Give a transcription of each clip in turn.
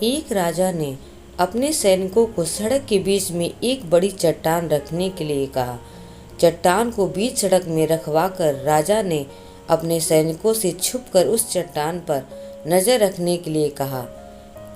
एक राजा ने अपने सैनिकों को सड़क के बीच में एक बड़ी चट्टान रखने के लिए कहा। चट्टान को बीच सड़क में रखवाकर राजा ने अपने सैनिकों से छुपकर उस चट्टान पर नजर रखने के लिए कहा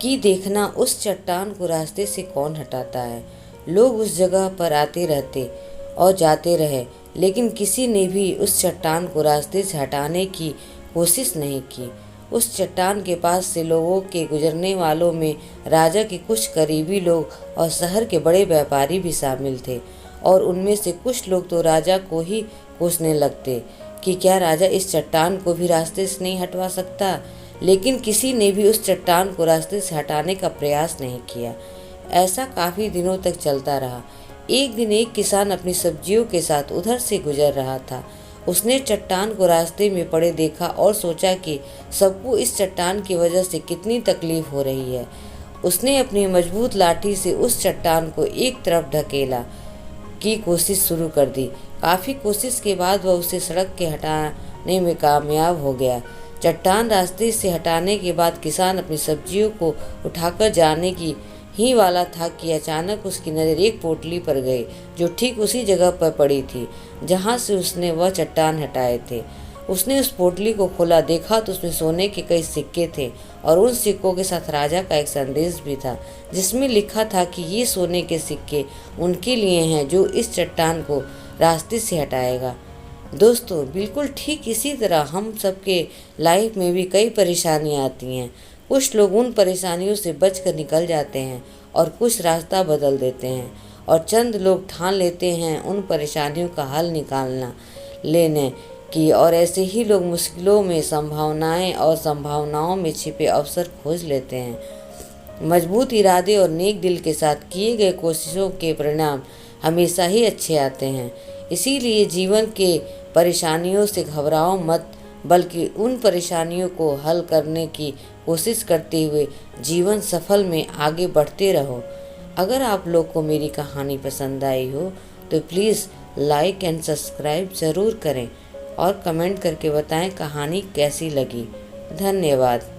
कि देखना उस चट्टान को रास्ते से कौन हटाता है। लोग उस जगह पर आते रहते और जाते रहे, लेकिन किसी ने भी उस चट्टान को रास्ते से हटाने की कोशिश नहीं की। उस चट्टान के पास से लोगों के गुजरने वालों में राजा के कुछ करीबी लोग और शहर के बड़े व्यापारी भी शामिल थे, और उनमें से कुछ लोग तो राजा को ही कोसने लगते कि क्या राजा इस चट्टान को भी रास्ते से नहीं हटवा सकता। लेकिन किसी ने भी उस चट्टान को रास्ते से हटाने का प्रयास नहीं किया। ऐसा काफ़ी दिनों तक चलता रहा। एक दिन एक किसान अपनी सब्जियों के साथ उधर से गुजर रहा था। उसने चट्टान को रास्ते में पड़े देखा और सोचा कि सबको इस चट्टान की वजह से कितनी तकलीफ हो रही है। उसने अपनी मजबूत लाठी से उस चट्टान को एक तरफ ढकेला की कोशिश शुरू कर दी। काफ़ी कोशिश के बाद वह उसे सड़क के हटाने में कामयाब हो गया। चट्टान रास्ते से हटाने के बाद किसान अपनी सब्जियों को उठाकर जाने की ही वाला था कि अचानक उसकी नज़र एक पोटली पर गई जो ठीक उसी जगह पर पड़ी थी जहां से उसने वह चट्टान हटाए थे। उसने उस पोटली को खोला, देखा तो उसमें सोने के कई सिक्के थे और उन सिक्कों के साथ राजा का एक संदेश भी था जिसमें लिखा था कि ये सोने के सिक्के उनके लिए हैं जो इस चट्टान को रास्ते से हटाएगा। दोस्तों, बिल्कुल ठीक इसी तरह हम सबके लाइफ में भी कई परेशानियाँ आती हैं। कुछ लोग उन परेशानियों से बचकर निकल जाते हैं और कुछ रास्ता बदल देते हैं, और चंद लोग ठान लेते हैं उन परेशानियों का हल निकालना लेने की, और ऐसे ही लोग मुश्किलों में संभावनाएं और संभावनाओं में छिपे अवसर खोज लेते हैं। मजबूत इरादे और नेक दिल के साथ किए गए कोशिशों के परिणाम हमेशा ही अच्छे आते हैं। इसीलिए जीवन के परेशानियों से घबराओ मत, बल्कि उन परेशानियों को हल करने की कोशिश करते हुए जीवन सफल में आगे बढ़ते रहो। अगर आप लोग को मेरी कहानी पसंद आई हो तो प्लीज़ लाइक एंड सब्सक्राइब ज़रूर करें और कमेंट करके बताएं कहानी कैसी लगी। धन्यवाद।